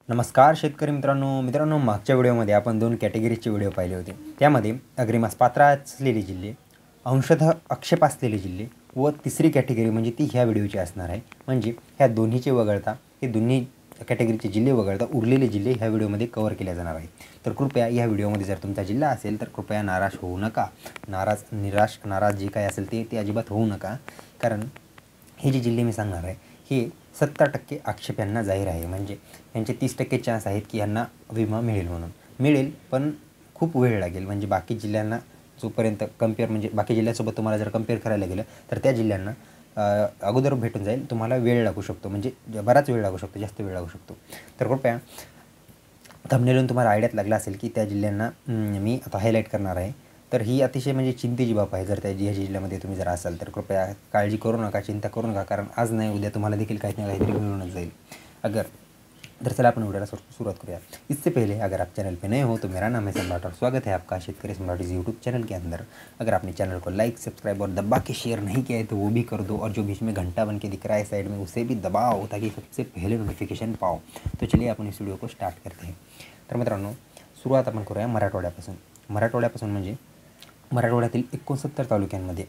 नमस्कार शेतकरी मित्रांनो मागच्या व्हिडिओमध्ये आपण 2 कॅटेगरीचे व्हिडिओ पाहिले होते। त्यामध्ये अग्रिमास पात्र असलेले जिल्हे, अंशतः आक्षेप असलेले जिल्हे व तिसरी कॅटेगरी म्हणजे ती ह्या व्हिडिओची असणार आहे। म्हणजे ह्या दोन्हीचे वगळता हे दोन्ही कॅटेगरीचे जिल्हे वगळता उरलेले जिल्हे ह्या व्हिडिओमध्ये कव्हर केले जाणार आहे। तर कृपया ह्या व्हिडिओमध्ये जर तुमचा जिल्हा असेल तर कृपया नाराज होऊ नका। नाराज जे काही असेल ते अजिबात होऊ नका, कारण हे जे जिल्हे मी सांगणार आहे हे 70% आक्षेप यांना जाहीर आहे। म्हणजे यांचे 30% चान्स आहेत की यांना विमा मिळेल म्हणून मिळेल, पण खूप वेळ लागेल। म्हणजे बाकी जिल्ह्यांना जोपर्यंत म्हणजे बाकी जिल्ह्यांसोबत तुम्हाला जर कंपेअर करायला गेलं तर त्या जिल्ह्यांना अगोदर भेटून जाईल, तुम्हाला वेळ लागू शकतो, म्हणजे बराच वेळ लागू शकतो, जास्त वेळ लागू शकतो। तर कृपया थंबनेलवरून तुम्हाला आयडियात लागला असेल की त्या जिल्ह्यांना मी आता हायलाईट करणार आहे। तर ही अतिशय म्हणजे चिंतेची बाब आहे। जर त्या जिल्ह्यामध्ये तुम्ही जर असाल तर कृपया काळजी करू नका, चिंता करू नका, कारण आज नाही उद्या तुम्हाला देखील काही ना काहीतरी मिळूनच जाईल। तर चला अपन वीडियो शुरुआत करें। इससे पहले अगर आप चैनल पे नए हो तो मेरा नाम है सम्राट और स्वागत है आपका शेतकरी सम्राट इस यूट्यूब चैनल के अंदर। अगर आपने चैनल को लाइक सब्सक्राइब और दबा के शेयर नहीं किया है तो वो भी कर दो, और जो बीच में घंटा बन के दिख रहा है साइड में उसे भी दबाओ ताकि सबसे पहले नोटिफिकेशन पाओ। तो चलिए अपन इस व्हिडिओ को स्टार्ट करते हैं। तर मित्रांनो सुरुवात आपण करूया मराठवाड्यापासून म्हणजे मराठवाड्यातील 69 तालुक्यांमध्ये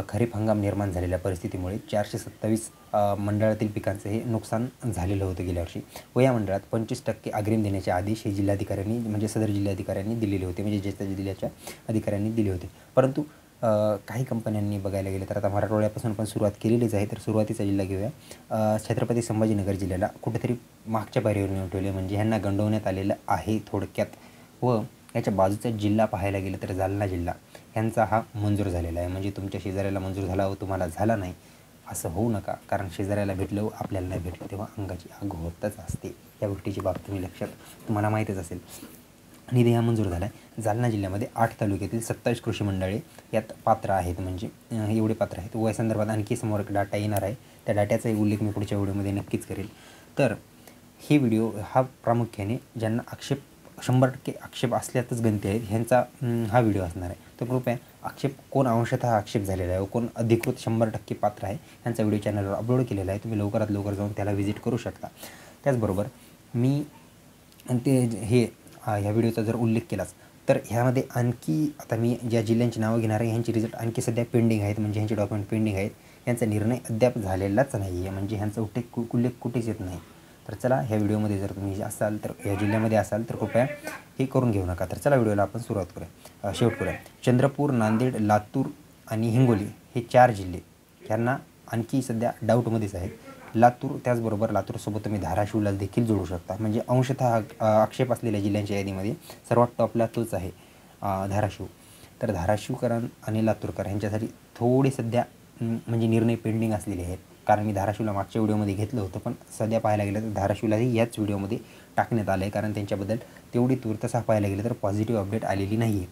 खरीप हंगाम निर्माण झालेल्या परिस्थितीमुळे 427 मंडळातील पिकांचे हे नुकसान झालेलं होतं गेल्या वर्षी, व या मंडळात 25% अग्रिम देण्याचे आदेश हे जिल्हाधिकाऱ्यांनी म्हणजे सदर जिल्हाधिकाऱ्यांनी दिलेले होते, म्हणजे ज्येष्ठ जिल्ह्याच्या अधिकाऱ्यांनी दिले होते। परंतु काही कंपन्यांनी बघायला गेलं तर आता मराठवाड्यापासून पण सुरुवात केलेलीच आहे। तर सुरुवातीचा जिल्हा घेऊया, छत्रपती संभाजीनगर जिल्ह्याला कुठेतरी मागच्या पायरीवर नेऊन ठेवले, म्हणजे ह्यांना गंडवण्यात आलेलं आहे थोडक्यात। व याच्या बाजूचा जिल्हा पाहायला गेलं तर जालना जिल्हा यांचा हा मंजूर झालेला आहे। म्हणजे तुमच्या शेजाऱ्याला मंजूर झाला व तुम्हाला झाला नाही असं होऊ नका, कारण शेजाऱ्याला भेटलं व आपल्याला नाही भेटलं तेव्हा अंगाची आग होतच असते। या गोष्टीची बाब तुम्हाला माहीतच असेल। निधी हा मंजूर झाला आहे। जालना जिल्ह्यामध्ये 8 तालुक्यातील 27 कृषी मंडळे यात पात्र आहेत, म्हणजे एवढे पात्र आहेत। व या संदर्भात आणखी समोर डाटा येणार आहे, त्या डाट्याचाही उल्लेख मी पुढच्या व्हिडिओमध्ये नक्कीच करेल। तर हे व्हिडिओ हा प्रामुख्याने ज्यांना 100% आक्षेप असल्यातच गणती आहेत ह्यांचा हा व्हिडिओ असणार आहे। तर कृपया कोण अंशतः आक्षेप झालेला आहे व कोण अधिकृत 100% पात्र आहे ह्यांचा व्हिडिओ चॅनलवर अपलोड केलेला आहे, तुम्ही लवकरात लवकर जाऊन त्याला व्हिजिट करू शकता। त्याचबरोबर मी ह्या व्हिडिओचा जर उल्लेख केलाच तर ह्यामध्ये आणखी आता मी ज्या जिल्ह्यांची नावं घेणार आहे ह्यांची रिझल्ट आणखी सध्या पेंडिंग आहेत, म्हणजे ह्यांचे डॉक्युमेंट पेंडिंग आहेत, यांचा निर्णय अद्याप झालेलाच नाही आहे, म्हणजे ह्यांचा उल्लेख कुठेच येत नाही। तर चला ह्या व्हिडिओमध्ये जर तुम्ही असाल तर या जिल्ह्यामध्ये असाल तर कृपया हे करून घेऊ नका। तर चला व्हिडिओला आपण सुरुवात करूया, शेवट करूया। चंद्रपूर, नांदेड, लातूर आणि हिंगोली हे 4 जिल्हे ह्यांना आणखी सध्या डाऊटमध्येच आहेत। लातूर, त्याचबरोबर लातूरसोबत तुम्ही धाराशिवला देखील जोडू शकता, म्हणजे अंशतः आक्षेप असलेल्या जिल्ह्यांच्या यादीमध्ये सर्वात टॉपला तोच आहे धाराशिव। तर धाराशिवकर आणि लातूरकर ह्यांच्यासाठी थोडे सध्या म्हणजे निर्णय पेंडिंग असलेले आहेत, कारण मी धाराशिवला मागच्या व्हिडिओमध्ये घेतलं होतं, पण सध्या पाहायला गेलं तर धाराशिवलाही याच व्हिडिओमध्ये टाकण्यात आलं आहे, कारण त्यांच्याबद्दल तेवढी तूर्तसा पाहायला गेलं तर पॉझिटिव्ह अपडेट आलेली नाही आहे।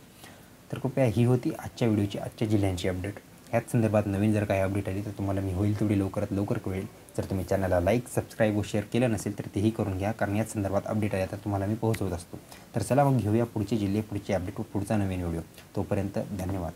तर कृपया ही होती आजच्या व्हिडिओची आजच्या जिल्ह्यांची अपडेट। ह्याच संदर्भात नवीन जर काही अपडेट आली तर तुम्हाला मी होईल तेवढी लवकरात लवकर कळेल। जर तुम्ही चॅनलला लाईक सबस्क्राईब व शेअर केलं नसेल तर तेही करून घ्या, कारण याच संदर्भात अपडेट आल्या तर तुम्हाला मी पोहोचवत असतो। तर चला मग घेऊया पुढचे जिल्हे, पुढचे अपडेट व पुढचा नवीन व्हिडिओ। तोपर्यंत धन्यवाद।